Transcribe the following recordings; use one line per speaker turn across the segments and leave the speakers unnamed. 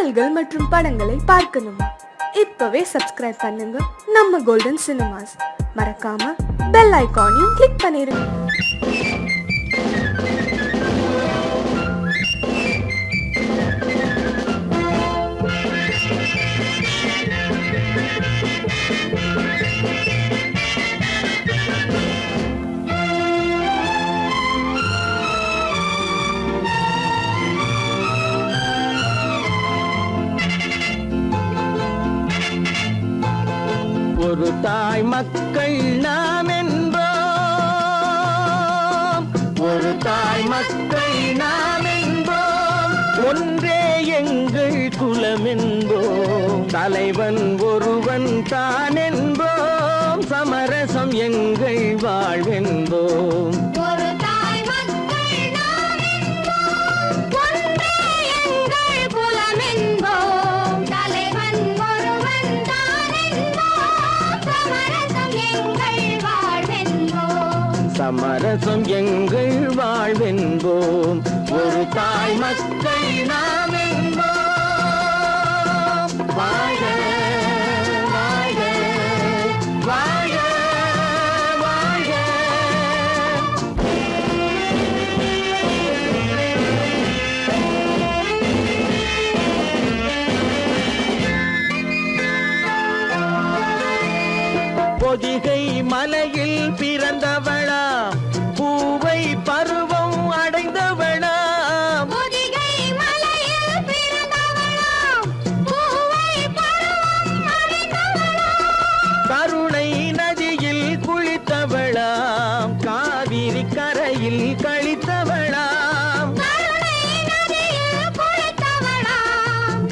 பாடல்கள் மற்றும் படங்களை பார்க்கணுமா? இப்பவே சப்ஸ்கிரைப் பண்ணுங்க நம்ம கோல்டன் சினிமாஸ். மறக்காம பெல் ஐகானையும் கிளிக் பண்ணிருங்க.
ஒரு தாய் மக்கள் நாம் என்போம், ஒரு தாய் மக்கள் நாம் என்போம், ஒன்றே எங்கள் குலம் என்போம், தலைவன் ஒருவன் தான் என்போம், சமரசம் எங்கள் வாழ்வென்போம். சமரசம் எங்கள் வாழ்வென்போம், ஒரு தாய் மக்கள் நாம் என்போம். வாழ்க வாழ்க வாழ்க வாழ்க. பொதிகை மலையில் பிறந்தவளா, பூவை பருவம் அடைந்தவளா,
பொதிகை மலையில் பிறந்தவளா, பூவை பருவம் அடைந்தவளா,
கருணை நதியில் குளித்தவளா, காவிரி கரையில் கழித்தவளா,
கருணை நதியில் குளித்தவளா,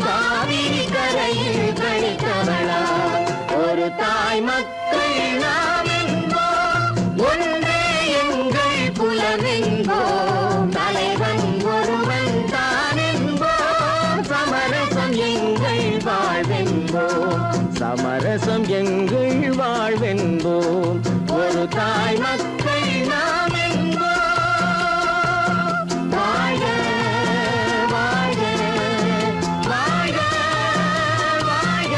காவிரி கரையில் கழித்தவளா, ஒரு தாய் மக்கள் நாம் என்போம், ஒன்றே எங்கள் குலம் என்போம், தலைவன் ஒருவன் தான் என்போம், சமரசம் எங்கள் வாழ்வென்போம், சமரசம் எங்கள் வாழ்வென்போம், ஒரு தாய் மக்கள் நாம் என்போம். வாழ்க வாழ்க வாழ்க வாழ்க.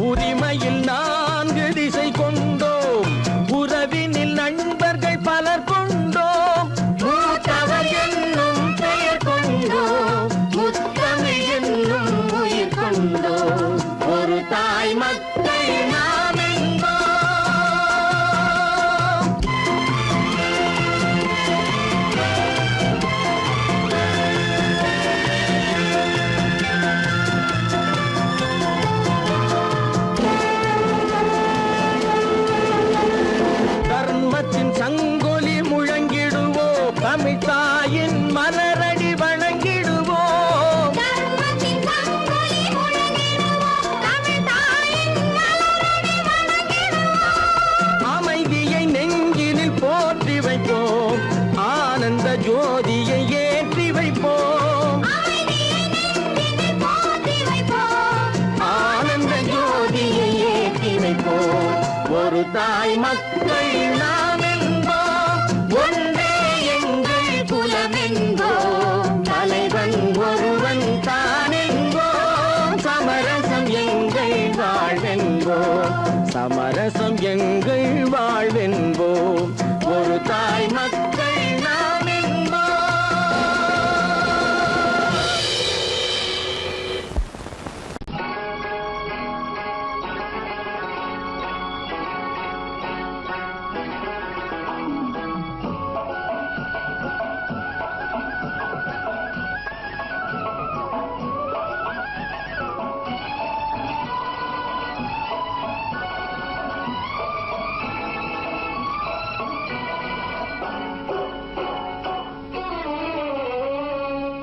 உரிமையில் 4 திசை கொண்டோம், உறவினில் நண்பர்கள் பலர் கொண்டோம், மூத்தவர் என்னும் பெயர் கொண்டோம், முத்தமிழ் என்னும் உயிர் கொண்டோம், ஒரு தாய் மக்கள் நாம் என்போம். தர்மத்தின் சங்கொலி முழங்கிடுவோம், தமிழ் தாயின் மலரடி வணங்கிடுவோம்,
தர்மத்தின் சங்கொலி முழங்கிடுவோம், தமிழ் தாயின் மலரடி வணங்கிடுவோம்,
அமைதியை நெஞ்சினில் போற்றி வைப்போம், ஆனந்த ஜோதியை ஏற்றி வைப்போம்,
அமைதியை நெஞ்சினில் போற்றி வைப்போம்,
ஆனந்த ஜோதியை ஏற்றி வைப்போம், ஒரு தாய் மக்கள் நாம் என்போம், ஒன்றே எங்கள் குலம் என்போம், தலைவன் ஒருவன் தான் என்போம், சமரசம் எங்கள் வாழ்வென்போம், சமரசம் எங்கள் வாழ்வென்போம், ஒரு தாய் மக்கள் நாம் என்போம்.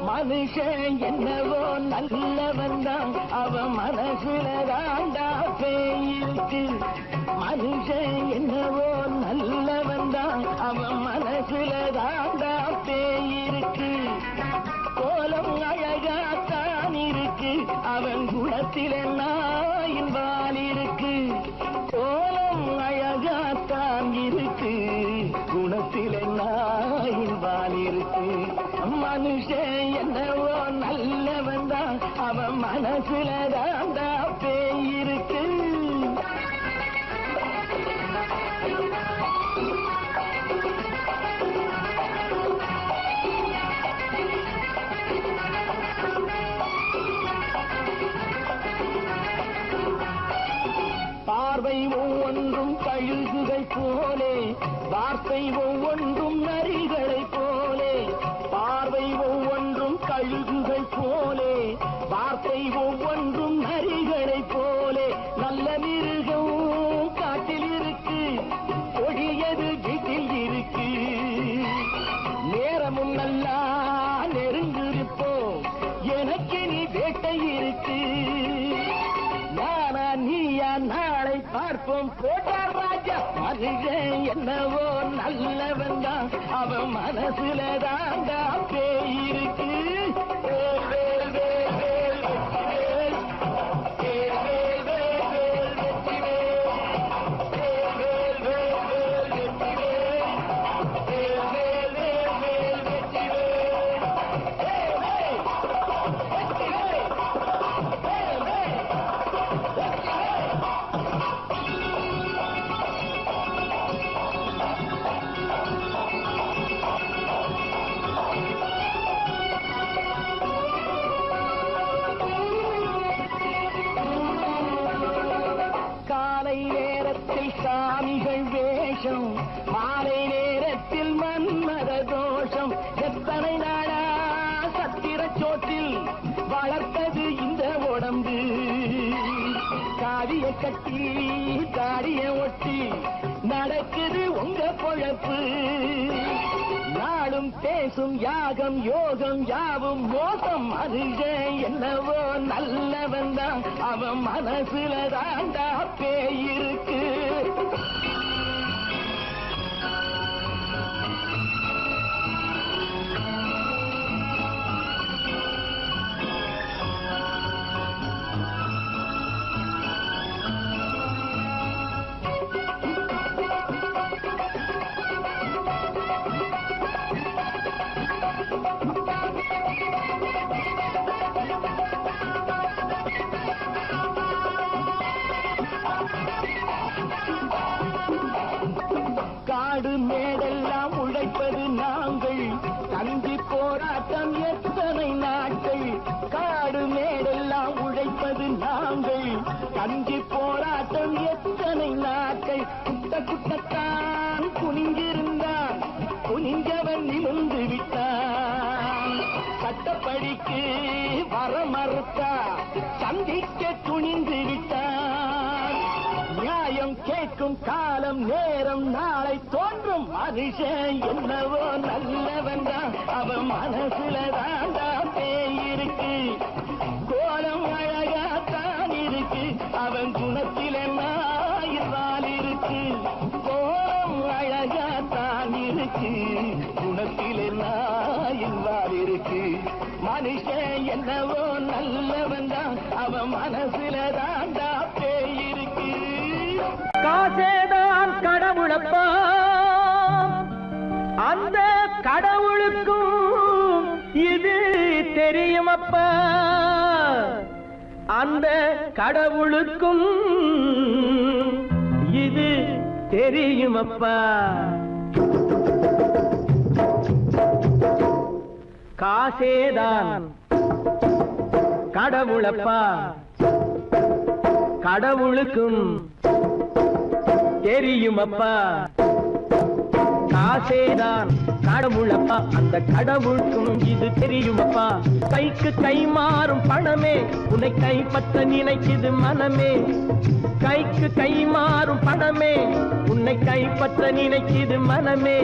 மனுஷன் என்னவோ நல்லவன் தான், அவன் மனசுல தாண்டா பேயிருக்கு, மனுஷன் என்னவோ நல்லவன் தான், அவன் மனசுல தாண்டா பேயிருக்கு, கோலம் அழகாத்தான் இருக்கு, அவன் குணத்தில நாயின் வாலிருக்கு. மனுஷன் என்னவோ நல்லவன் தான் அவன் மனசுல தாண்டா பேய் இருக்கு. பார்வை ஒவ்வொன்றும் கழுகுகள் போலே, வார்த்தை ஒவ்வொன்றும் நரிகளை போலே. பார்வை ஒவ்வொன்றும் கழுகுகள் போலே, வார்த்தை ஒவ்வொன்றும் நரிகளை போலே. நல்ல மிருகம் காட்டில் இருக்கு, கொடியது வீட்டில் இருக்கு. நேரமும் நல்லா நெருங்கிருப்போம், எனக்கு நீ வேட்டை இருக்கு. நானா நீயா நாளை பார்ப்போம் போட்டார் ராஜா. மனுஷன் என்னவோ நல்லவன் தான் அவன் மனசுல தாண்டா பேய் இருக்கு. வேல் வேல் வேல் வேல் வெற்றிவேல், வேல் வேல் வேல் வேல் வெற்றிவேல், வேல் வேல் வேல் வேல் வெற்றிவேல், வேல் வேல் வேல் வேல் வெற்றிவேல், வேல் வேல் வெற்றிவேல், வேல் வேல். காலை நேரத்தில் சாமிகள் வேஷம், மாலை நேரத்தில் மன்மத தோஷம். எத்தனை நாளா சத்திர சோட்டில் வளர்த்தது இந்த உடம்பு. காவிய கட்டி தாடிய ஒட்டி நடக்குது உங்க பொழப்பு. நாளும் பேசும் யாகம் யோகம் யாவும் மோசம். மனுஷன் என்னவோ நல்லவன் தான் அவன் மனசுல தாண்டா பேய் இருக்கு. காடு மேடெல்லாம் உழைப்பது நாங்கள், தந்தி போராட்டம் எத்தனை நாட்கள். காடு மேடெல்லாம் உழைப்பது நாங்கள், தந்தி போராட்டம் எத்தனை நாட்கள். குட்ட குட்டத்தான் குனிஞ்சிருந்தான், குனிஞ்சவன் நிமிர்ந்து விட்டான். சட்டப்படிக்கு வர மறுத்தா, சந்திக்க துணிந்து விட்டான். நியாயம் கேட்கும் காலம் நேரம் நாளை தோன்றும். மனுஷன் என்னவோ நல்லவன் தான் அவன் மனசுல தாண்டா பேய் இருக்கு. கோலம் அழகாத்தான் இருக்கு, அவன் குணத்தில் எல்லாம் இருக்கு. கோலம் அழகாத்தான் இருக்கு, குணத்தில் எல்லாம் இருக்கு. மனுஷன் என்னவோ நல்லவன் தான் அவன் மனசுல தாண்டா பேய் இருக்கு.
காசேதான் கடவுளப்பா, அந்த கடவுளுக்கும் இது தெரியுமப்பா. அந்த கடவுளுக்கும் இது தெரியுமப்பா. காசேதான் கடவுளப்பா, கடவுளுக்கும் தெரியுமப்பா. காசேதான் கடவுளப்பா, அந்த கடவுளுக்கும் இது தெரியுமப்பா. கைக்கு கை மாறும் பணமே உன்னை கைப்பற்ற நினைக்குது மனமே. கைக்கு கை மாறும் பணமே உன்னை கைப்பற்ற நினைக்குது மனமே.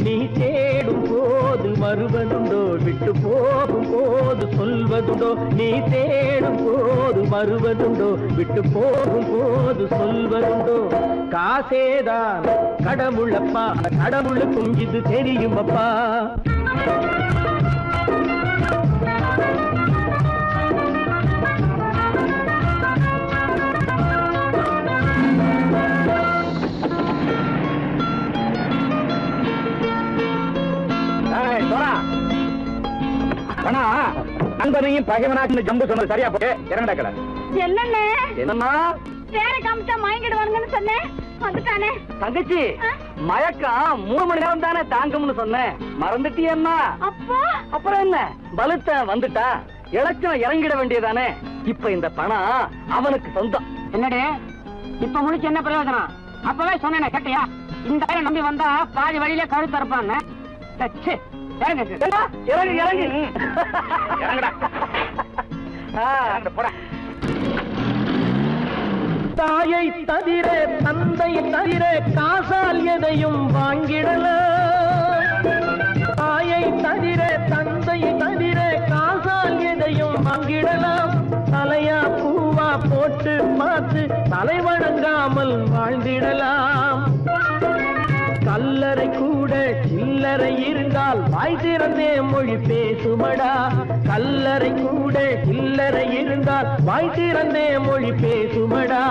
நீ தேடும் போது வருவதுண்டோ, விட்டு போகும் போது சொல்வதுண்டோ. நீ தேடும் போது வருவதுண்டோ, விட்டு போகும் போது சொல்வதுண்டோ. காசேதான் கடவுளப்பா, கடவுளுக்கும் இது தெரியுமப்பா.
நண்பனையும் பகைவனாக்கு ஜம்பு சொன்னது சரியா போட்டு இறங்கடக்கல.
என்னண்ணே
என்னம்மா
வேற காமிச்சா மயங்கிடுவானுங்கன்னு சொன்னேன், வந்துட்டானே.
தங்கச்சி, மயக்கம் 3 மணி நேரம் தானே தாங்கும்னு சொன்னேன், மறந்துட்டியம்மா?
அப்போ
அப்புறம் என்ன, பலுத்த வந்துட்டா இலச்சம் இறங்கிட வேண்டியதானே. இப்ப இந்த பணம் அவனுக்கு சொந்தம்.
என்னடே இப்ப முடிச்சு என்ன பிரயோஜனம்? அப்பவே சொன்னேன் கேட்டியா? இந்த பேரை நம்பி வந்தா பாதி வழியிலே கழுத்து இருப்பான்னு.
இறங்கு இறங்கு இறங்குடா. போடா.
தாயை தவிர தந்தை தவிர காசால் எதையும் வாங்கிடலாம். தாயை தவிர தந்தை தவிர காசால் எதையும் வாங்கிடலாம். தலையா பூவா போட்டு பார்த்து தலை வணங்காமல் வாழ்ந்திடலாம். கல்லறை கூட சில்லறை இருந்தால் வாய் திறந்தே மொழி பேசுமடா. கல்லறை கூட சில்லறை இருந்தால் வாய் திறந்தே மொழி பேசுமடா.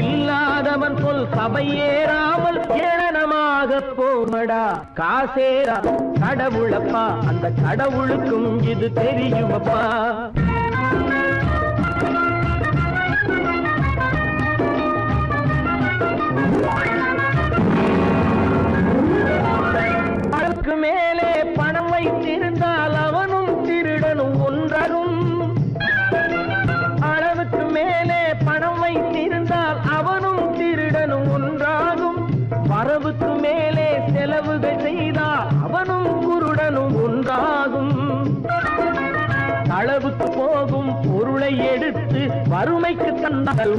இல்லாதவன் சொல் சபையேறாமல் ஏளனமாக போமடா. காசேரா கடவுளப்பா, அந்த கடவுளுக்கும் இது தெரியுமப்பா. அளவுக்கு மேலே பணம் வைத்திருந்தால் அவனும் திருடனும் ஒன்றாகும். அளவுக்கு மேலே பணம் வைத்திருந்தால் அவனும் திருடனும் ஒன்றாகும். வரவுக்கு மேலே செலவுகள் செய்தால் அவனும் குருடனும் ஒன்றாகும். அளவுக்கு போகும் பொருளை எடுத்து வறுமைக்கு தந்தால்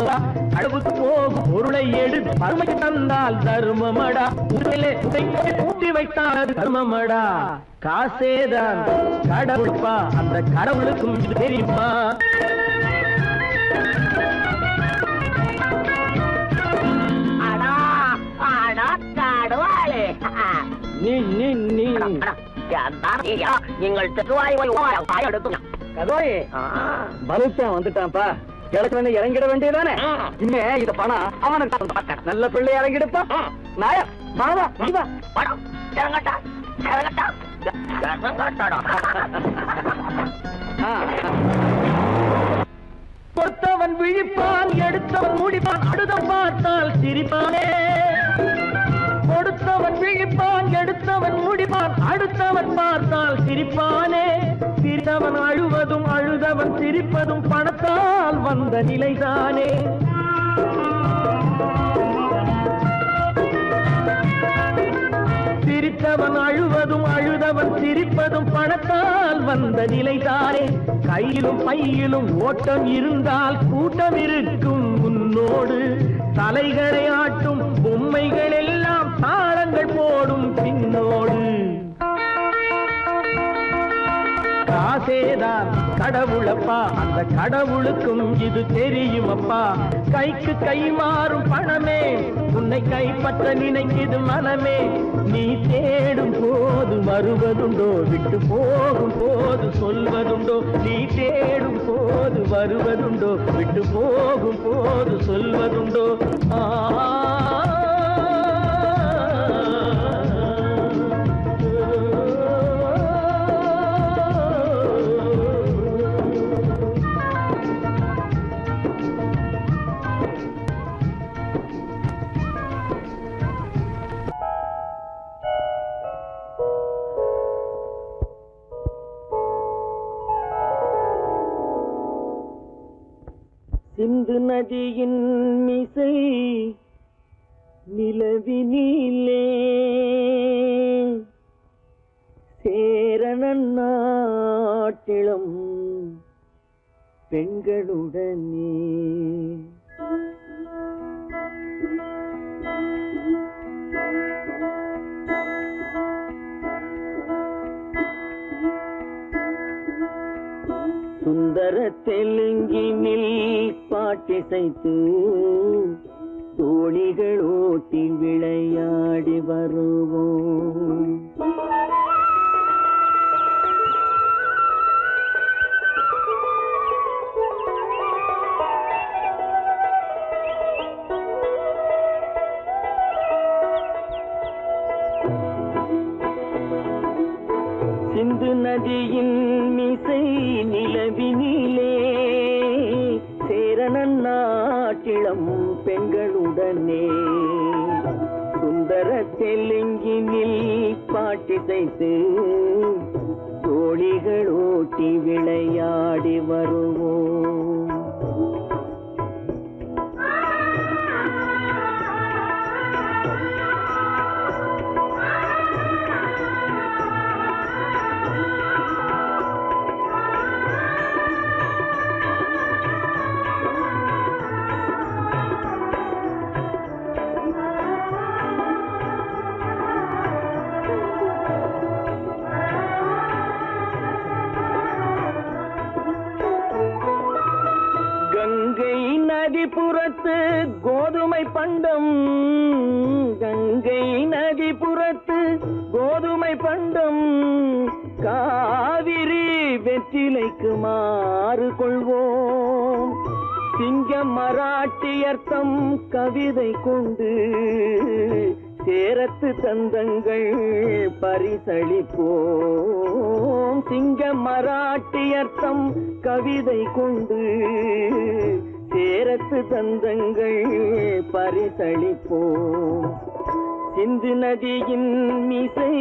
அளவுக்கு போகும் பொருளை எடுத்து வறுமைக்கு தந்தால் தர்மமடா. ஊட்டி வைத்தால் தர்மமடா. காசேதான் கடவுள்பா, அந்த கடவுளுக்கும் இது தெரியுமா?
நீங்கள்
பலுத்தான் வந்துட்டான்ப்பா, கிழக்கு இறங்கிட வேண்டியதானே. இனிமே இந்த பணம் அவனுக்கு நல்ல பிள்ளை இறங்கிடுப்பா. நாயா மாவா வா
படம் இறங்கட்டா இறங்கட்டா
பொறுத்தவன் விழிப்பான், எடுத்தவன் முடிப்பான், அடுத்தவன் பார்த்தால் சிரிப்பானே. கொடுத்தவன் விழிப்பான், எடுத்தவன் முடிப்பான், அடுத்தவன் பார்த்தால் சிரிப்பானே. சிரித்தவன் அழுவதும் அழுதவன் சிரிப்பதும் பணத்தால் வந்த நிலைதானே. சிரித்தவன் அழுவதும் அழுதவன் சிரிப்பதும் பணத்தால் வந்த நிலைதானே. கையிலும் பையிலும் ஓட்டம் இருந்தால் கூட்டம் இருக்கும் உன்னோடு. தலைகளை ஆட்டும் பொம்மைகள் எல்லாம் தாளங்கள் போடும் பின்னோடு. காசேதான் கடவுளப்பா, அந்த கடவுளுக்கும் இது தெரியுமப்பா. கைக்கு கை மாறும் பணமே உன்னை கைப்பற்ற நினைக்குது மனமே. நீ தேடும் போது வருவதுண்டோ, விட்டு போகும் போது சொல்வதுண்டோ. நீ தேடும் போது வருவதுண்டோ, விட்டு போகும் போது சொல்வதுண்டோ. சிந்து நதியின் மிசை நிலவினிலே சேரணன் நாட்டிளம் பெண்களுடனே. சுந்தர தெலுங்கினில் பாட்டிசைத்து தோணிகள் ஓட்டி விளையாடி வருவோம். சிந்து நதியின் மிசை நிலவி இளம் பெண்களுடனே சுந்தர தெலுங்கினில் பாட்டிசைத்து தோழிகள் ஓட்டி விளையாடி வருவோம். கங்கை நதிபுறத்து கோதுமை பண்டம், கங்கை நதிபுறத்து கோதுமை பண்டம், காவிரி வெற்றிலைக்கு மாறு கொள்வோம். சிங்க மராட்டியர்த்தம் கவிதை கொண்டு சேரத்து தந்தங்கள் பரிசளிப்போம். சிங்க மராட்டியர்த்தம் கவிதை கொண்டு சேரத்து தந்தங்கள் பரிசளிப்போம். சிந்து நதியின் மிசை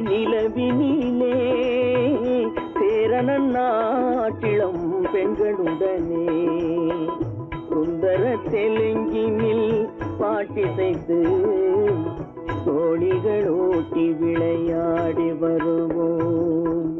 நிலவினிலே சேரணன் நாட்டிளம் பெண்களுடனே சுந்தர தெலுங்கினில் பாட்டிசைத்து தோழிகள் ஓட்டி விளையாடி வருவோம்.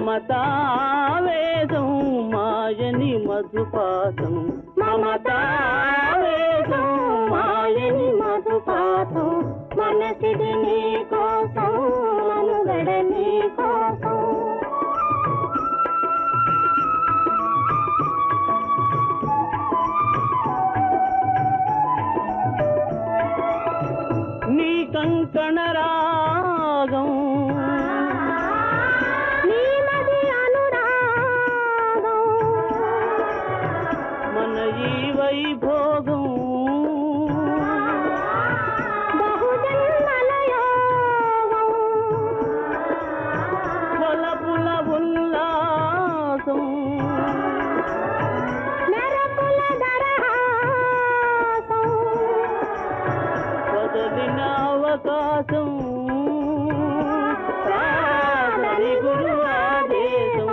మమతావేదం మాయని మధుపాతం, మమతావేదం మాయని మధుపాతం, మనసిది నీ కోసం మనుగడ నీ కోసం. నీ కంకణ రాగం వైభోగం బహుజన్మలయోగం కొలపుల ఉల్లాసం మెరపుల దరహాసం పదవిన అవకాశం సాదరి గురు ఆదేశం.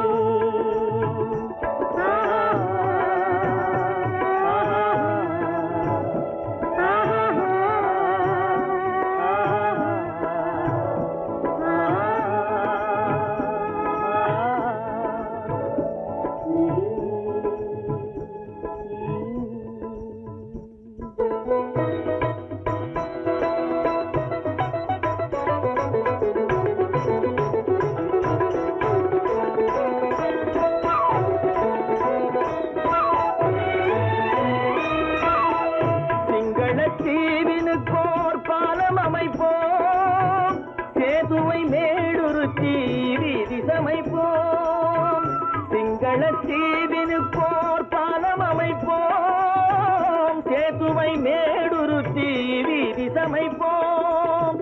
தீவினுக்கோர் பாலம் அமைப்போம், சேதுவை மேடுருத்தி வீதி சமைப்போம். சிங்கள தீவினுக்கோர் பாலம் அமைப்போம், சேதுவை மேடுருத்தி வீதி சமைப்போம்.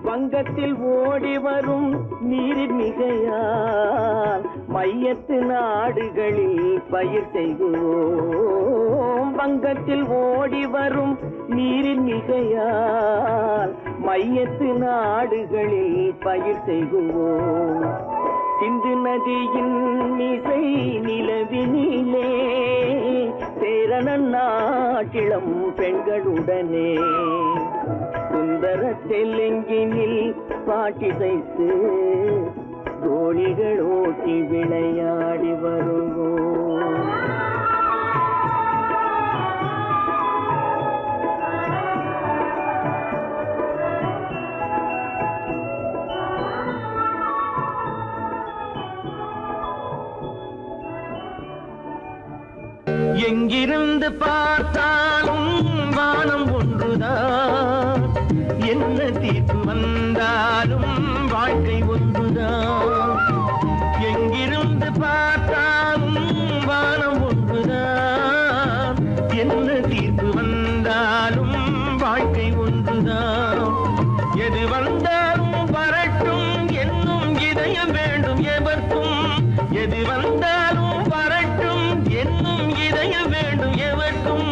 வங்கத்தில் ஓடி வரும் நீரின் மிகையால் மையத்து நாடுகளில் பயிர் செய்வோம். வங்கத்தில் ஓடி வரும் நீரின் மிகையால் மையத்து நாடுகளில் பயிர் செய்வோம். சிந்து நதியின் மிசை நிலவினிலே சேரணன் நாட்டிளம் பெண்களுடனே சுந்தர தெலுங்கினில் பாட்டிசைத்து தோழிகள் ஓட்டி விளையாடி வருவோம். எங்கிருந்து பார்த்தாலும் வானம் ஒன்றுதான், என்ன தீர்ப்பு வந்தாலும் வாழ்க்கை ஒன்றுதான். எங்கிருந்து பார்த்தாலும் வானம் ஒன்றுதான், என்ன தீர்ப்பு வந்தாலும் வாழ்க்கை ஒன்றுதான். எது வந்தாலும் வரட்டும் என்னும் இதயம் வேண்டும் எவர்க்கும், எது வந்தாலும் வரட்டும் என்னும் இதயம் வேண்டும் எவர்க்கும்.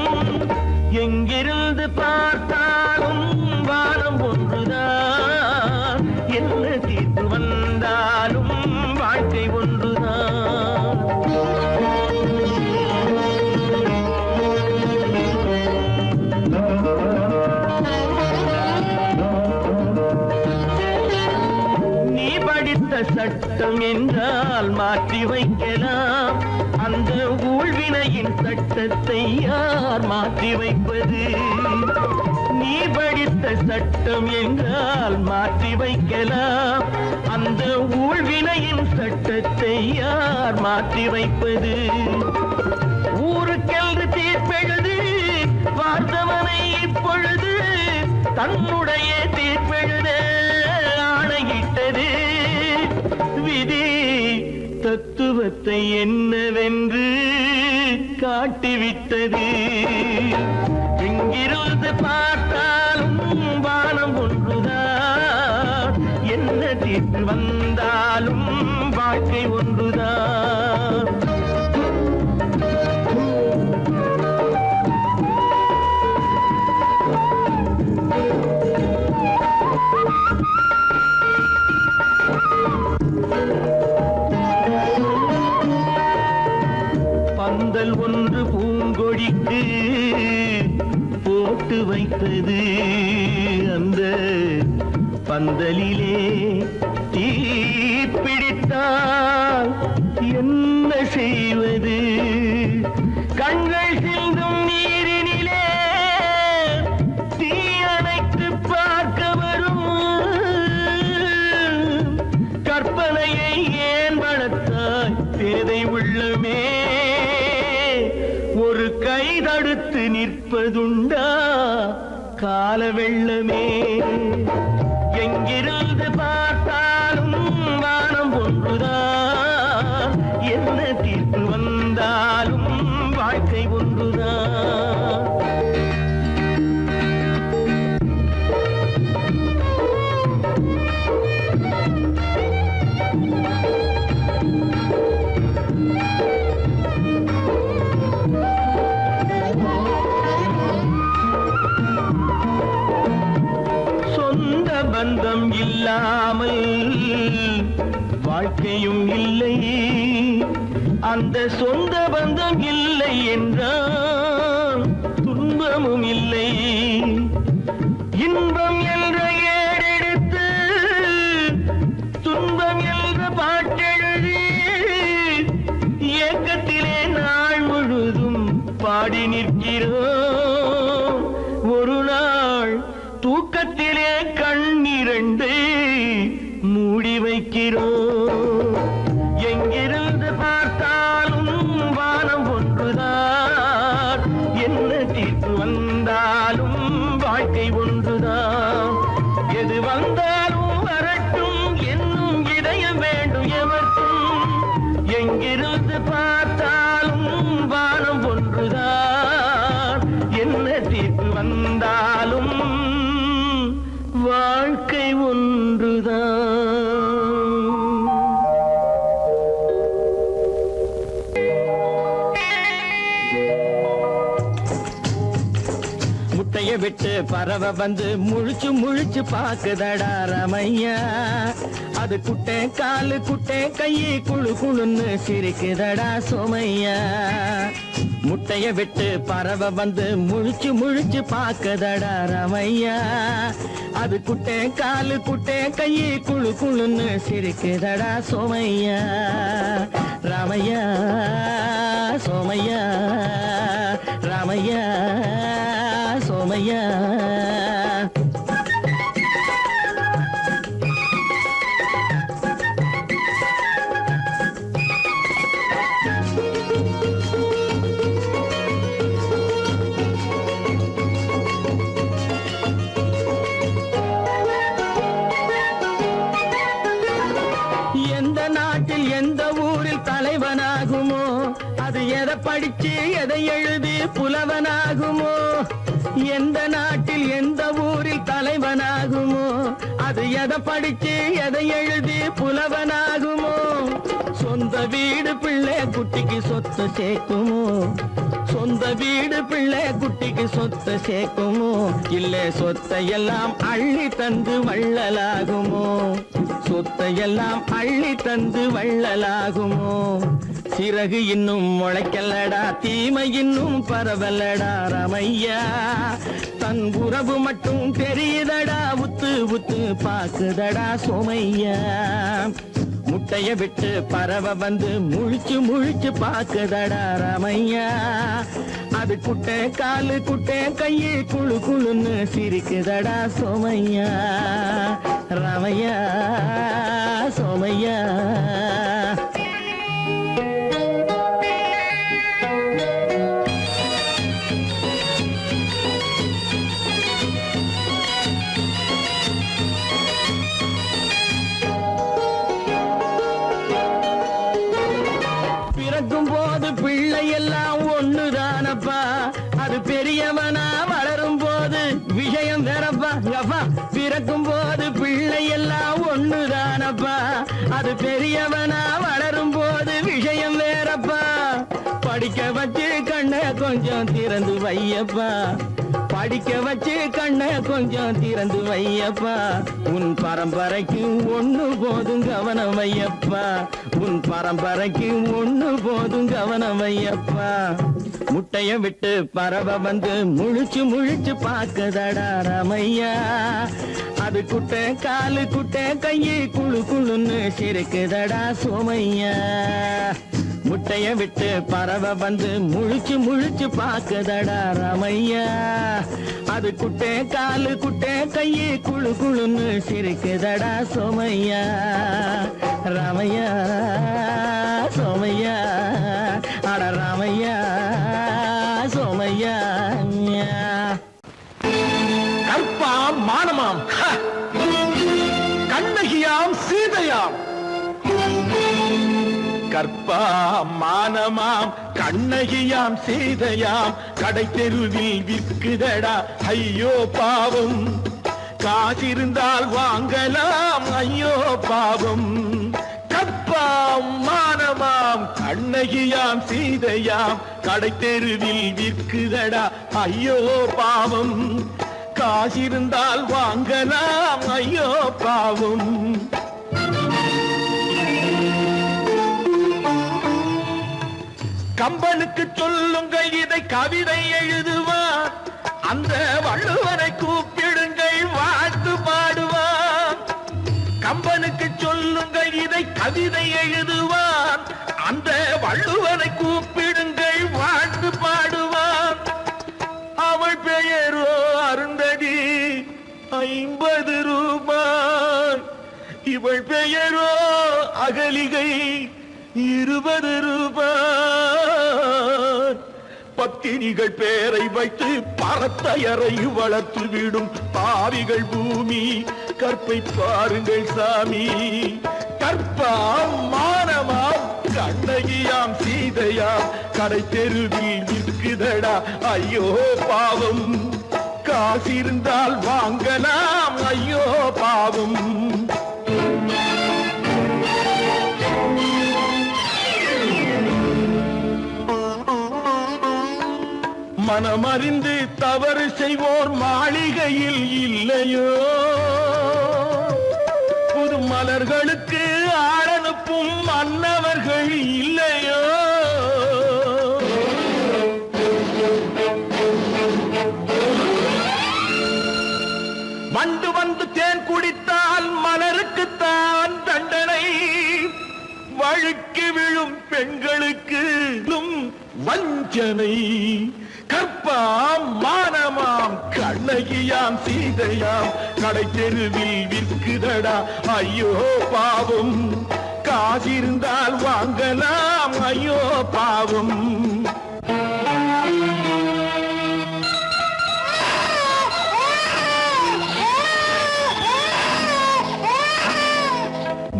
எங்கிருந்து பார்த்தாலும் வானம் ஒன்றுதான், என்ன தீர்ப்பு வந்தாலும் வாழ்க்கை ஒன்றுதான். நீ படித்த சட்டம் என்றால் மாற்றி வைக்கலாம், அந்த ஊழ்வினையின் சட்டத்தை யார் மாற்றி வைப்பது? நீ படித்த சட்டம் என்றால் மாற்றி வைக்கலாம், அந்த ஊழ்வினையின் சட்டத்தை யார் மாற்றி வைப்பது? ஊருக்கென்று தீர்ப்பெழுது பார்த்தவனை இப்பொழுது தன்னுடைய தீர்ப்பெழுத ஆணையிட்டது விதி. தத்துவத்தை என்னவென்று காட்டிவிட்டது. எங்கிருந்து பார்த்தாலும் வானம் ஒன்றுதான், என்ன தீர்ப்பு வந்தாலும் வாழ்க்கை ஒன்றுதான். பந்தல் ஒன்று பூங்கொடிக்கு போட்டு வைத்தது, அந்த பந்தலிலே தீ பிடித்தால் என்ன செய்வது? கண்கள் சிந்தும் நீரினிலே தீ அணைத்து பார்க்க வரும், கற்பனையை ஏன் வளர்த்தாய் பேதை உள்ளமே? ஒரு கை தடுத்து நிற்பதுண்டா கால வெள்ளமே? எங்கிருந்து பார்த்தாலும் வானம் ஒன்றுதான், என்ன தீர்ப்பு வந்தாலும் வாழ்க்கை ஒன்றுதான். பந்தம் இல்லாமல் வாழ்க்கையும் இல்லை, அந்த சொந்த பந்தம் இல்லை என்றால் துன்பமும் இல்லை. இன்பம் என்ற ஏடெடுத்து துன்பம் என்ற பாட்டெழுதி ஏக்கத்திலே நாள் முழுதும் பாடி நிற்கிறோம். ஒரு நாள் தூக்கத்திலே கண்ணிரண்டு மூடி வைக்கிறோம். எங்கிருந்து பார்த்தாலும் வானம் ஒன்றுதான், என்ன தீர்ப்பு வந்தாலும் வாழ்க்கை ஒன்றுதான். எது வந்தாலும் வரட்டும் என்னும் இதயம் வேண்டும் எவர்க்கும், எங்கிருந்து பார்த்தாலும் வானம் ஒன்றுதான், என்ன தீர்ப்பு வந்தாலும் வாழ்க்கை ஒன்றுதான். முட்டைய விட்டு பறவை வந்து முழிச்சு முழிச்சு பாக்குதடா ரமையா, அது குட்டை காலு குட்டை கையை குழு குழுன்னு சிரிக்குதடா சோமையா. முட்டைய விட்டு பறவை வந்து முழிச்சு முழிச்சு பாக்குதடா ரமையா, அது குட்டை காலு குட்டை கையை குழு குழுன்னு சிரிக்குதடா சோமையா. ராமையா சோமையா, ராமையா சோமையா.
நாட்டில் எந்த ஊரில் தலைவனாகுமோ அது எதை படிச்சு எதை எழுதி புலவனாகுமோ எந்த நாட்டில் எந்த ஊரில் தலைவனாகுமோ அது எதை படிச்சு எதை எழுதி புலவனாகுமோ சொந்த வீடு பிள்ளை குட்டிக்கு சொத்து சேர்க்குமோ சொந்த வீடு பிள்ளை குட்டிக்கு சொத்து சேர்க்குமோ இல்லை சொத்தை எல்லாம் அள்ளி தந்து வள்ளலாகுமோ சொத்தை எல்லாம் அள்ளி தந்து வள்ளலாகுமோ சிறகு இன்னும் முளைக்கல்லடா தீமை இன்னும் பரவலடா ரமையா தன் உறவு மட்டும் தெரியுதடா உத்து உத்து பாக்குதடா சோமையா முட்டைய விட்டு பறவை வந்து முழிச்சு முழிச்சு பாக்குதடா ரமையா அது குட்டை காலு குட்டை கையு குழு குழுன்னு சிரிக்குதடா சோமையா ரமையா சோமையா பிறக்கும் போது பிள்ளை எல்லாம் ஒண்ணுதானப்பா அது பெரியவனா வளரும் போது விஷயம் வேறப்பா அப்பா பிறக்கும் போது பிள்ளை எல்லாம் ஒண்ணுதானப்பா அது பெரியவனா வளரும் போது விஷயம் வேறப்பா படிக்க வச்சு கண்ணை கொஞ்சம் திறந்து வையப்பா படிக்க வச்சு கண்ணை கொஞ்சம் திறந்து வையப்பா உன் பரம்பரைக்கு ஒண்ணு போதும் கவனம் வையப்பா உன் பரம்பரைக்கு ஒண்ணு போதும் கவனம் வையப்பா முட்டைய விட்டு பறவை வந்து முழிச்சு முழிச்சு பாக்குதடா ரமையா அது குட்டை காலு குட்டை கையு குழு குழுன்னு சிரிக்குதடா சோமையா முட்டைய விட்டு பறவை வந்து முழிச்சு முழிச்சு பாக்குதடா ரமையா அது குட்டை காலு குட்டை கையு குழு குழுன்னு சிரிக்குதடா சோமையா ரமையா சோமையா அட ரமையா சோமையா
கற்பாம் மானமாம் கண்ணகியாம் சீதையாம் கற்பாம் மானமாம் கண்ணகியாம் சீதையாம் கடை தெருவில் விற்குதடா ஐயோ பாவம் காசிருந்தால் வாங்கலாம் ஐயோ பாவம் கற்பாம் மானமாம் கண்ணகியாம் சீதையாம் கடை தெருவில் விற்குதடா ஐயோ பாவம் காசிருந்தால் வாங்கலாம் ஐயோ பாவம் கம்பனுக்கு சொல்லுங்கள் இதை கவிதை எழுதுவான் அந்த வள்ளுவனை கூப்பிடுங்கள் வாழ்த்து பாடுவான் கம்பனுக்கு சொல்லுங்கள் இதை கவிதை எழுதுவான் அந்த வள்ளுவனை கூப்பிடுங்கள் வாழ்த்து பாடுவான் அவள் பெயரோ அருந்ததி 50 ரூபாய் இவள் பெயரோ அகலிகை 20 ரூபாய் பத்தினிகள் பேரை வைத்து பரத்தையரை வளர்த்து விடும் பாவிகள் பூமி கற்பை பாருங்கள் சாமி கற்பாம் மானமாம் கண்ணகியாம் சீதையாம் கடை தெருவில் விற்குதடா ஐயோ பாவம் காசிருந்தால் வாங்கலாம் ஐயோ பாவம் மனமறிந்து தவறு செய்வோர் மாளிகையில் இல்லையோ புது மலர்களுக்கு ஆளனுப்பும் மன்னவர்கள் இல்லையோ வண்டு வந்து தேன் குடித்தால் மலருக்குத்தான் தண்டனை வழுக்கி விழும் பெண்களுக்கு வஞ்சனை கற்பாம் மானமாம் கண்ணகியாம் சீதையாம் கடை தெருவில் விற்குதடா ஐயோ பாவம் காசிருந்தால் வாங்கலாம் ஐயோ பாவம்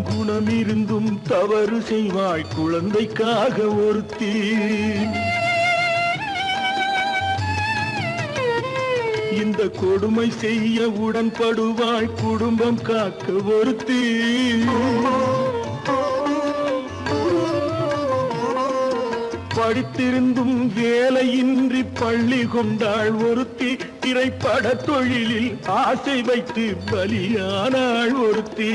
குணமிருந்தும்
தவறு செய்வாய் குழந்தைக்காக ஒருத்தி. இந்த கொடுமை செய்ய உடன்படுவாய் குடும்பம் காக்க ஒருத்தி. படித்திருந்தும் வேலையின்றி பள்ளி கொண்டாள் ஒருத்தி. திரைப்பட தொழிலில் ஆசை வைத்து பலியானாள் ஒருத்தி.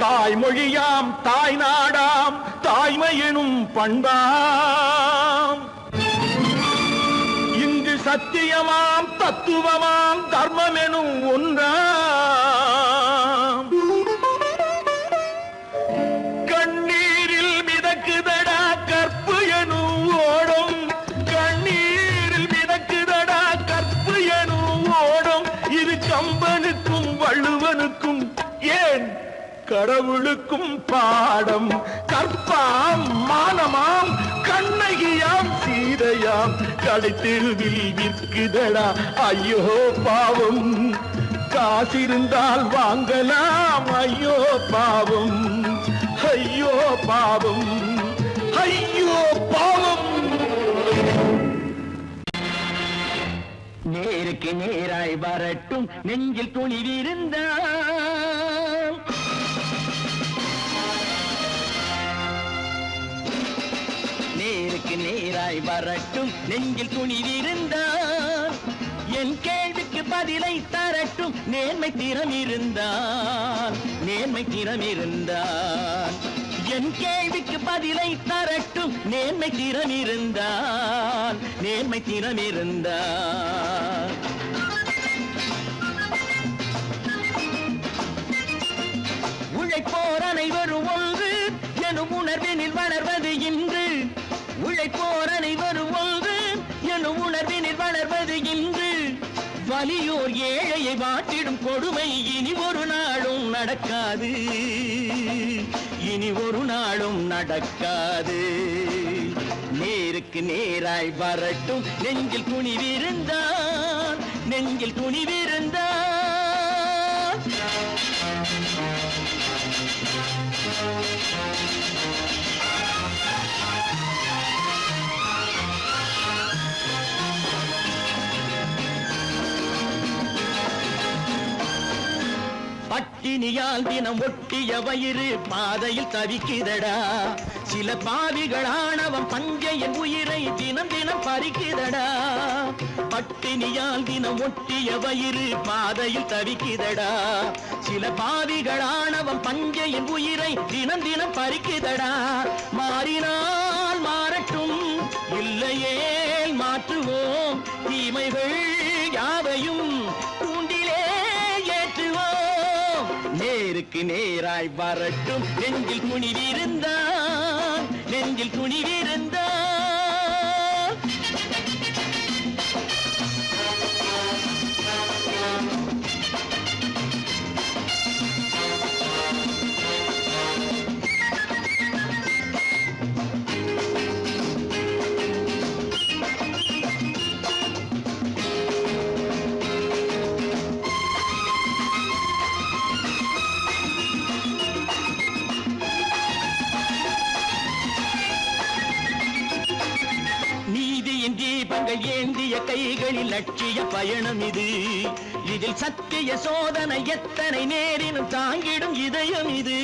தாய்மொழியாம் தாய் நாடாம் தாய்மை எனும் பண்பாம். இங்கு சத்தியமாம் தத்துவமாம் தர்மம் எனும் ஒன்றாம். கண்ணீரில் மிதக்குதடா கற்பு எனும் ஓடும். கண்ணீரில் மிதக்குதடா கற்பு எனும் ஓடும். இது கம்பனுக்கும் வள்ளுவனுக்கும் ஏன் கடவுளுக்கும் பாடம். கற்பாம் மானமாம் கண்ணகியாம் சீதையாம் கடைத்தெருவில் விற்குதடா ஐயோ பாவம். காசிருந்தால் வாங்கலாம் ஐயோ பாவம். ஐயோ பாவம் ஐயோ பாவம்.
நேருக்கு நேராய் வரட்டும் நெஞ்சில் துணிவிருந்தால். நேருக்கு நேராய் வரட்டும் நெஞ்சில் துணிவிருந்தால். என் கேள்விக்கு பதிலை தரட்டும் நேர்மை திறம் இருந்தால். நேர்மை திறம் இருந்தால் என் கேள்விக்கு பதிலை தரட்டும் நேர்மை திறம் இருந்தால். நேர்மை திறம் இருந்தால் உழைப்போர் அனைவரும் ஒன்று எனும் உணர்வினில் வளர்வது இன்று. உழைப்போர் அனைவரும் ஒன்று எனும் உணர்வினில் வளர்வது இன்று. வலியோர் ஏழையை வாட்டிடும் கொடுமை இனி ஒரு நாளும் நடக்காது. இனி ஒரு நாளும் நடக்காது. நேருக்கு நேராய் வரட்டும் நெஞ்சில் துணிவிருந்தால். நெஞ்சில் துணிவிருந்தால் பட்டினியால் தினம் ஒட்டிய வயிறு பாதையில் தவிக்குதடா. சில பாவிகள் ஆணவம் பஞ்சையின் உயிரை தினம் தினம் பறிக்குதடா. பட்டினியால் தினம் ஒட்டிய வயிறு பாதையில் தவிக்குதடா. சில பாவிகள் ஆணவம் பஞ்சையின் உயிரை தினம் தினம் பறிக்குதடா. மாறினால் மாறட்டும் இல்லையே மாற்றுவோம். தீமைகள் யாவையும் கூண்டிலே ஏற்றுவோம். நேருக்கு நேராய் வரட்டும் நெஞ்சில் துணிவிருந்தால். நெஞ்சில் துணிவிருந்தால் தீபங்கள் ஏந்திய கைகளில் லட்சிய பயணம் இது. இதில் சத்திய சோதனை எத்தனை நேரினும் தாங்கிடும் இதயம் இது.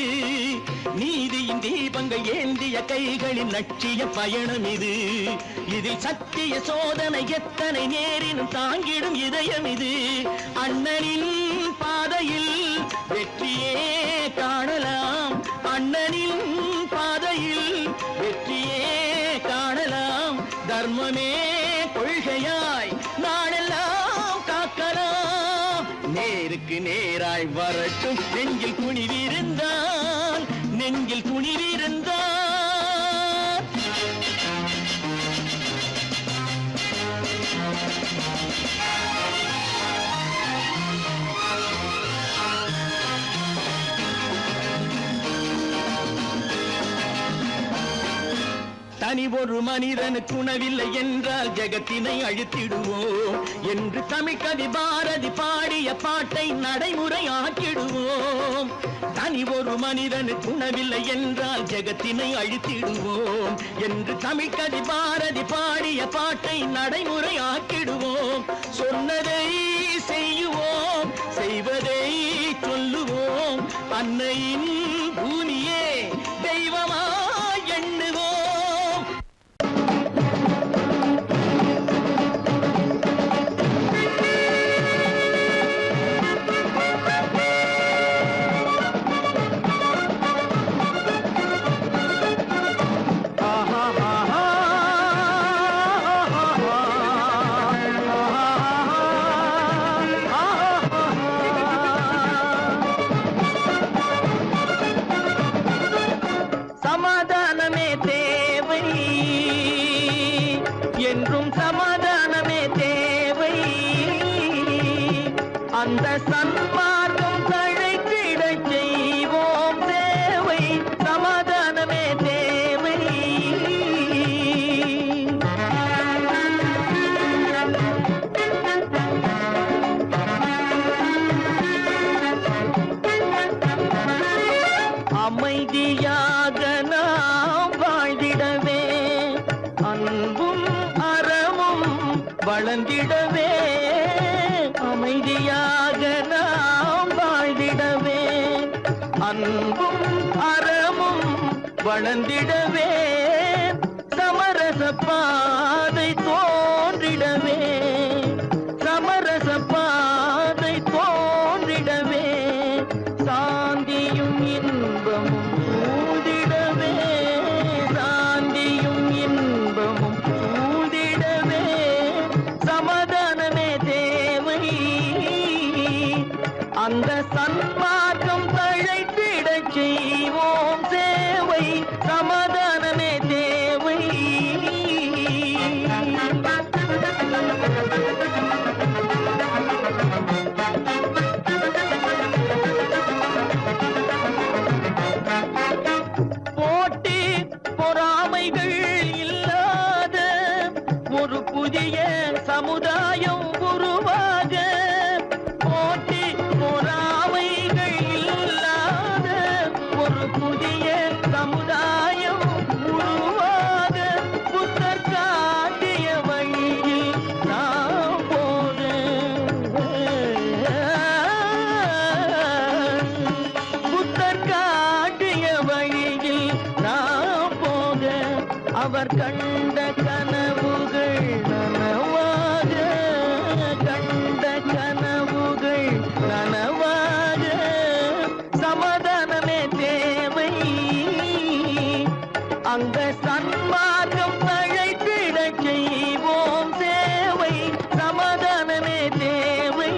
நீதியின் தீபங்கள் ஏந்திய கைகளில் லட்சிய பயணம் இது. இதில் சத்திய சோதனை எத்தனை நேரினும் தாங்கிடும் இதயம் இது. அண்ணனின் பாதையில் வெற்றியே காணலாம். அண்ணனின் பாதையில் வெற்றியே காணலாம். தர்மமே கொள்கையாய் நாடெல்லாம் காக்கலாம். நேருக்கு நேராய் வரட்டும் நெஞ்சில் துணிவிருந்தால். நெஞ்சில் துணிவிருந்தால்
தனி ஒரு மனிதனுக்கு உணவில்லை என்றால் ஜெகத்தினை அழித்திடுவோம் என்று தமிழ்கவி பாரதி பாடிய பாட்டை நடைமுறையாக்கிடுவோம். தனி ஒரு மனிதனுக்கு உணவில்லை என்றால் ஜெகத்தினை அழித்திடுவோம் என்று தமிழ்கவி பாரதி பாடிய பாட்டை நடைமுறையாக்கிடுவோம். சொன்னதை செய்யுவோம், செய்வதை சொல்லுவோம். அன்னையின் பூமியே தெய்வமா எண்ணுவோம்.
சமாதானமே தேவை என்றும் சமாதானமே தேவை. அந்த சன்மார்க்கம் தழைத்திடச் செய்வோம் சேவை. சமாதானமே தேவை. அமைதியாக நாம் வாழ்ந்திடவே, அன்பும் அறமும் வளர்ந்திடவே. அமைதியாக நாம் வாழ்ந்திடவே, அன்பும் அறமும் வளர்ந்திடவே. சமரச பாதை தோன்றிடவே, சமரச பாதை தோன்றிடவே. சாந்தியும் இன்பமும் சூழ்ந்திடவே, சாந்தியும் இன்பமும் சூழ்ந்திடவே. சமாதானமே தேவை. அந்த சன்மார்க்கம் தழைத்திடச் செய்வோம் சேவை. சமாதானமே தேவை. போட்டி பொறாமைகள் இல்லாத ஒரு புதிய சமுதாயம் உருவாக. போட்டி பொறாமைகள் இல்லாத ஒரு புதிய சமுதாயம் உருவாக. புத்தர் காட்டிய வழியில் நாம் போக, புத்தர் காட்டிய வழியில் நாம் போக. அவர் கண்ட கனவுகள் நனவாக, கண்ட கனவுகள் நனவாக. சமாதானமே தேவை. அந்த சன்மார்க்கம் தழைத்திடச் செய்வோம் சேவை. சமாதானமே தேவை.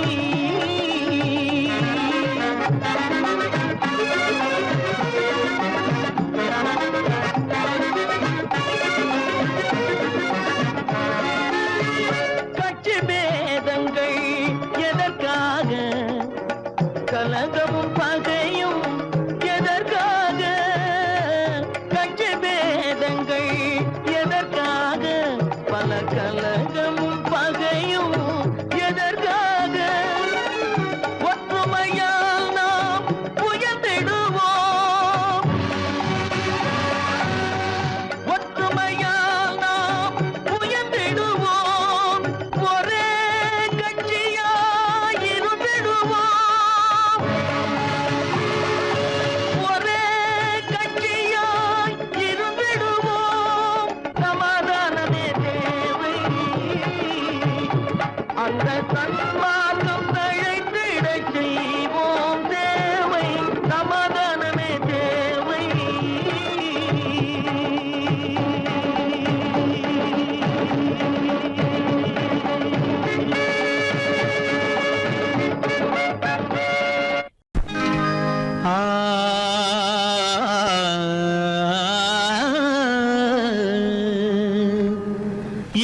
கட்சி பேதங்கள் எதற்காக? கலகமும் பகையும் எதற்காக? கட்சி பேதங்கள் எதற்காக? பல கலகமும் பகையும் எதற்காக? ஒற்றுமையால் நாம் உயர்ந்திடுவோம், ஒற்றுமையால் நாம் உயர்ந்திடுவோம். ஒரே கட்சியாய் இருந்திடுவோம், ஒரே கட்சியாய் இருந்திடுவோம். சமாதானமே தேவை. அந்த சன்மார்க்கம் தழைத்திடச் செய்வோம் தேவை. சமாதானமே தேவை.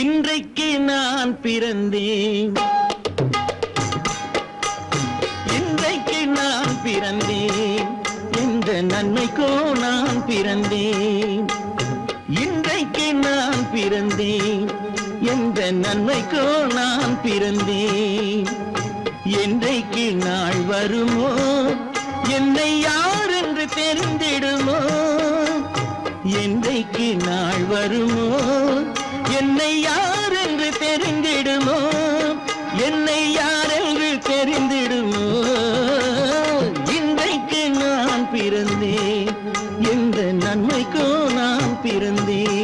இன்றைக்கு நான் பிறந்தேன், இன்றைக்கு நான் பிறந்தேன், என்ற நன்மைக்கோ நான் பிறந்தேன். இன்றைக்கு நான் பிறந்தேன் என்ற நன்மைக்கோ நான் பிறந்தேன். என்றைக்கு நாள் வருமோ என்னை யார் என்று தெரிந்திடுமோ. என்றைக்கு நாள் வருமோ என்னை யார் என்று தெரிந்திடுமோ. என்னை யார் என்று தெரிந்திடுமோ. இன்றைக்கு நான் பிறந்தேன் எந்த நன்மைக்கோ நான் பிறந்தேன்.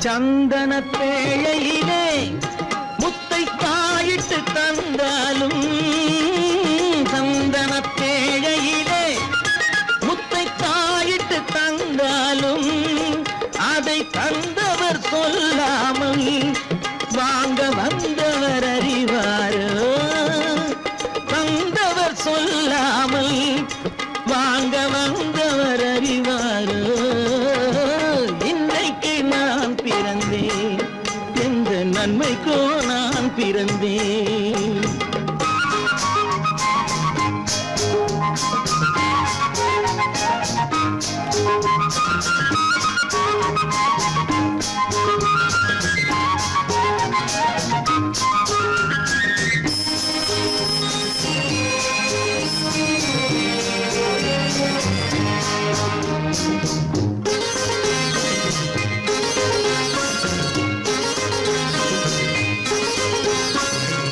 சந்தன பேழையிலே முத்தை காயிட்டு தந்தாலும். சந்தன பேழையிலே முத்தை காயிட்டு தந்தாலும் அதை தந்தவர் சொல்லாமல் வாங்க வந்தவர் அறிவாரோ. தந்தவர் சொல்லாமல் வாங்க வந்தவர் அறிவாரோ. இன்றைக்கு நான் பிறந்தேன் எந்த நன்மைக்கோ நான் பிறந்தேன்.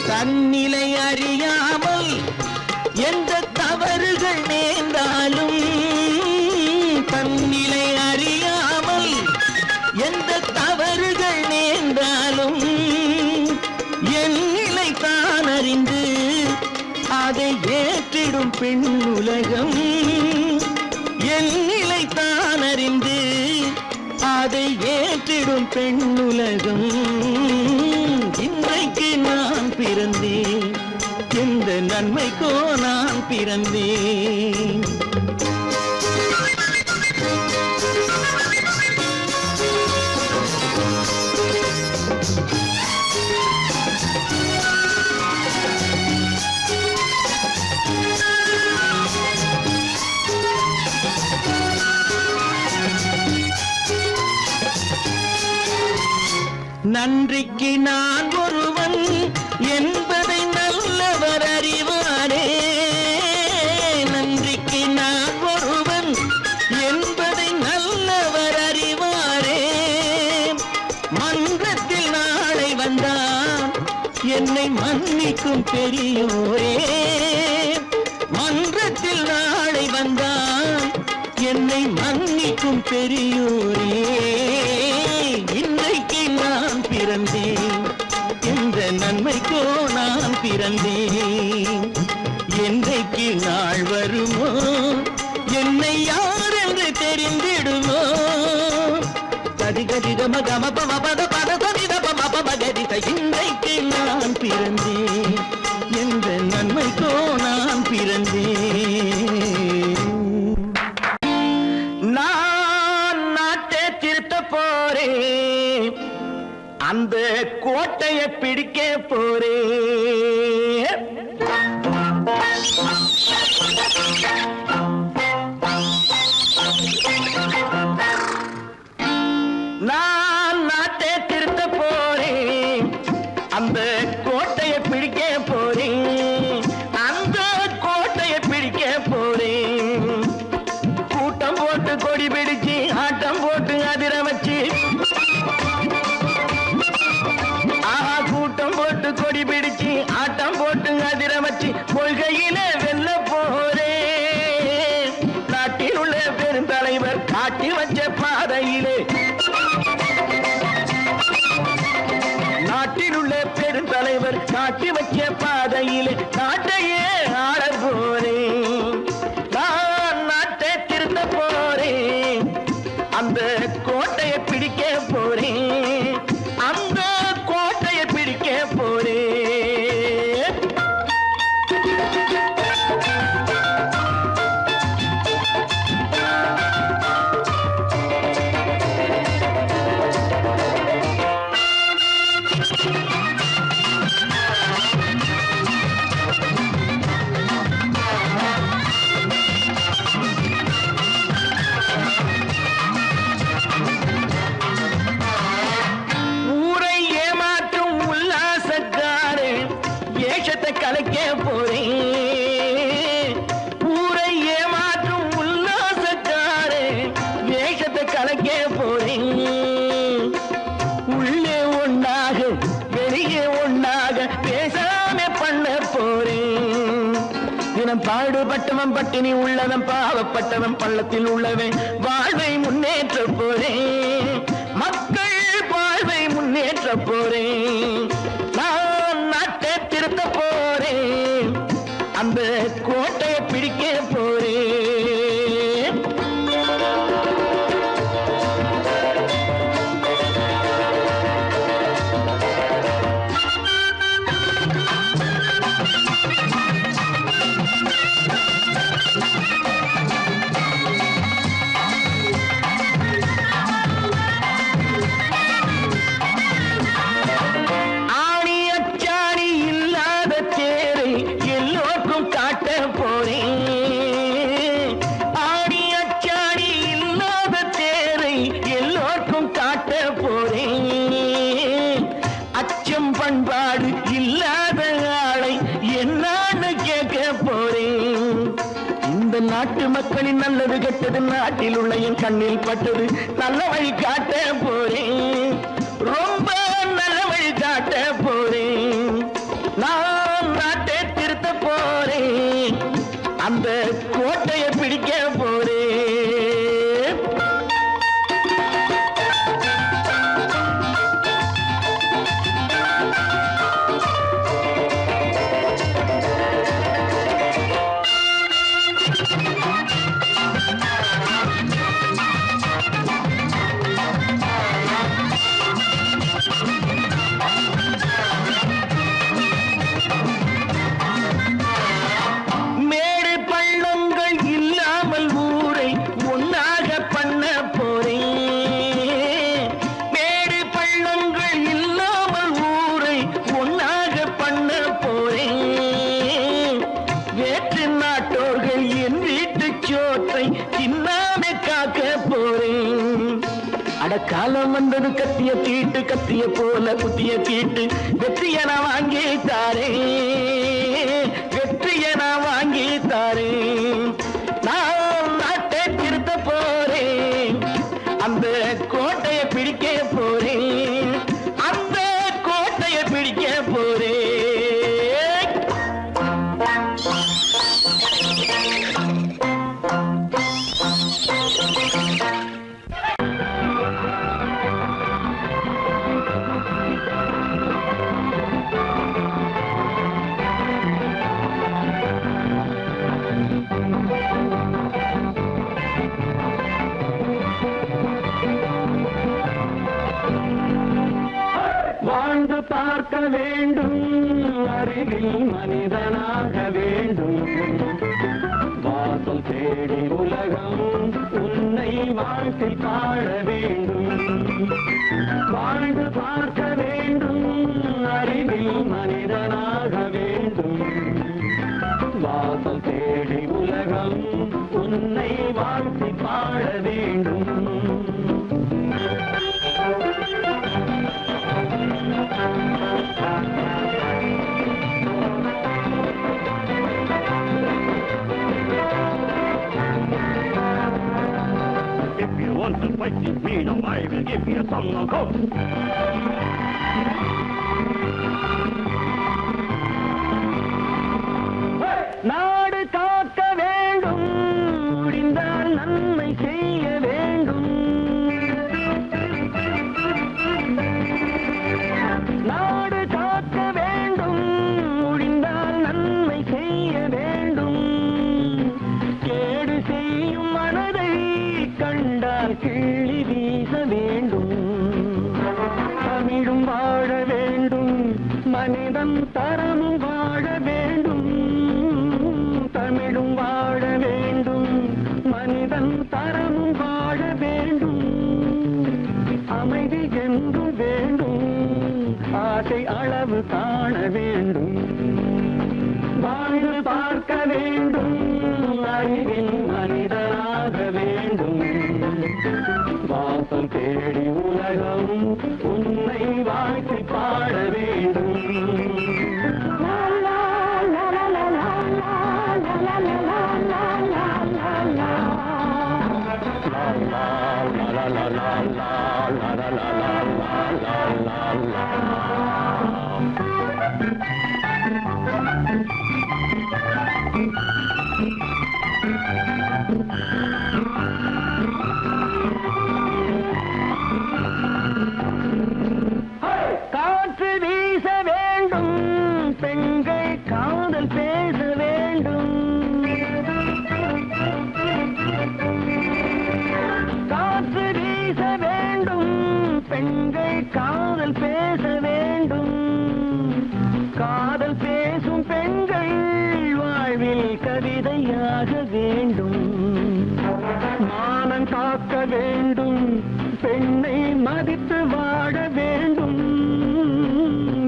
தன்னிலை அறியாமல் எந்த தவறுகள் நேர்ந்தாலும். தன்னிலை அறியாமல் எந்த தவறுகள் நேர்ந்தாலும் என் நிலை தான் அறிந்து அதை ஏற்றிடும் பெண் உலகம். என் நிலை தான் அறிந்து அதை ஏற்றிடும் பெண் உலகம். இன்றைக்கு நான் பிறந்தேன் எந்த நன்மைக்கோ நான் பிறந்தேன். நன்றிக்கு நான் ஒருவன் என்பதை நல்லவர் அறிவாரே. நன்றிக்கு நான் ஒருவன் என்பதை நல்லவர் அறிவாரே. மன்றத்தில் நாளை வந்தான் என்னை மன்னிக்கும் பெரியோரே. மன்றத்தில் நாளை வந்தான் என்னை மன்னிக்கும் பெரியோரே. இன்றைக்கு நான் பிறந்தேன் எந்த நன்மைக்கோ நான் பிறந்தேன். என்றைக்கு நாள் வருமோ என்னை யார் என்று தெரிந்திடுமோ. கதிகதி கம கம பம பத பத சதித பம பம கதித. இன்றைக்கு நான் பிறந்தேன் எந்த நன்மைக்கோ நான் பிறந்தேன். நான் நாட்டை திருத்த போறேன் அந்த கோட்டையை பிடிக்க போறேன். நான் நாட்டை திருத்த போறேன் அந்த கோட்டையை பிடிக்க போறேன். அந்த கோட்டையை பிடிக்க போறேன். கூட்டம் போட்டு கொடி பிடிச்சு ஆட்டம் போட்டு அதிர வச்சு. கூட்டம் போட்டு கொடி பிடிச்சு ஆட்டம் போட்டு அதிர வச்சு கொள்கையில வெல்ல போறேன். நாட்டில் உள்ள பெருந்தலைவர் காட்டி வச்ச பாதையிலே. நாட்டில் உள்ள பெருந்தலைவர் காட்டி வச்ச பாதையிலே நாட்டையே ஆள போறேன். நான் நாட்டை திருத்த போறேன் அந்த கோட்டையை பிடிக்க போறேன். அந்த கோட்டையை பிடிக்க போறேன். கலைக்க போறேன். ஊரை ஏமாற்றும் உல்லாசக்காரே வேஷத்தை கலைக்க போறேன். உள்ளே ஒண்ணாக வெளியே ஒண்ணாக பேசாம பண்ண போறேன். தினம் பாடுபட்டவன் பட்டினி உள்ளவன் பாவப்பட்டவன் பள்ளத்தில் உள்ளவன் வாழ்வை முன்னேற்ற போறேன். மக்கள் வாழ்வை முன்னேற்ற போறேன். நான் நாட்டை திருத்த போறேன். அந்த கோட்டையை பிடிக்க போறேன். ஆணி அச்சாணி இல்லாத தேரை எல்லோருக்கும் காட்ட போறேன். ஆணி அச்சாணி இல்லாத தேரை எல்லோருக்கும் காட்ட போறேன். அச்சம் பண்பாடு இல்லாத ஆளை என்னான்னு கேட்க போறேன். இந்த நாட்டு மக்களின் நல்லது கெட்டது நாட்டில் உள்ள என் கண்ணில் பட்டது நல்ல வழி காட்ட போறேன். ரொம்ப நல்ல வழி காட்ட போறேன். நான் நாட்டை திருத்த போறேன். அந்த கோட்டையை பிடிக்க போறேன். மேடு பள்ளங்கள் இல்லாமல் ஊரை ஒன்னாக பண்ண போறேன். மேடு பள்ளங்கள் இல்லாமல் ஊரை ஒன்னாக பண்ண போறேன். வேற்று நாட்டோர்கள் என் வீட்டு சோற்றை தின்னாமே காக்க போறேன். அடக்காலம் வந்தது கத்திய தீட்டு கத்திய போல குத்திய தீட்டு வெற்றிய நான் வாங்கி தாரேன். வெற்றிய நான் வாங்கி தாரேன். நான் நாட்டை திருத்த போறேன். அந்த கோட்டையை பிடிக்க போறேன். அந்த கோட்டையை பிடிக்க போறேன்.
வாழ்ந்து பார்க்க வேண்டும், அறிவில் மனிதனாக வேண்டும். வாசல் தேடி உலகம் உன்னை வாழ்த்தி பாட வேண்டும். வாழ்ந்து பார்க்க வேண்டும், அறிவில் மனிதனாக வேண்டும். வாசல் தேடி உலகம் உன்னை வாழ்த்தி பாட வேண்டும்.
If you want to fight with me, now I will give you some of hope.
நாடு காக்க வேண்டும், முடிந்தால் நன்மை செய்ய வேண்டும். நாடு காக்க வேண்டும், முடிந்தால் நன்மை செய்ய வேண்டும். கேடு செய்யும் மனதை கண்டால் கிள்ளி வீச வேண்டும். தமிழும் வாழ வேண்டும், மனிதன் தரமும் வாழ வேண்டும். தமிழும் வாழ வேண்டும், மனிதன் தரமும் வாழ வேண்டும். அமைதி என்றும் வேண்டும், ஆசை அளவு காண வேண்டும். வாழ்ந்து பார்க்க வேண்டும், அறிவில் மனிதனாக வேண்டும். வாசல் தேடி உலகம் உன்னை வாழ்த்தி பாட வேண்டும். லா, லா,
காற்று வீச வேண்டும், பெண்கள் காதல் பேச வேண்டும். காற்று வீச வேண்டும், பெண்கள் காதல் பேச வேண்டும். காதல் பேசும் பெண்கள் வாழ்வில் கவிதையாக வேண்டும். மானம் காக்க வேண்டும், பெண்ணை மதித்து வாழ வேண்டும்.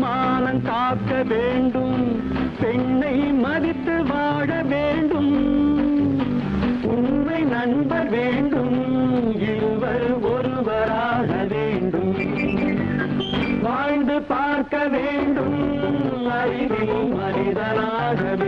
மானம் காக்க வேண்டும், பெண்ணை மதித்து வாழ வேண்டும். உண்மை நண்பர் வேண்டும், இருவர் ஒருவராக வேண்டும். வாழ்ந்து பார்க்க வேண்டும், அறிவில் மனிதனாக வேண்டும்.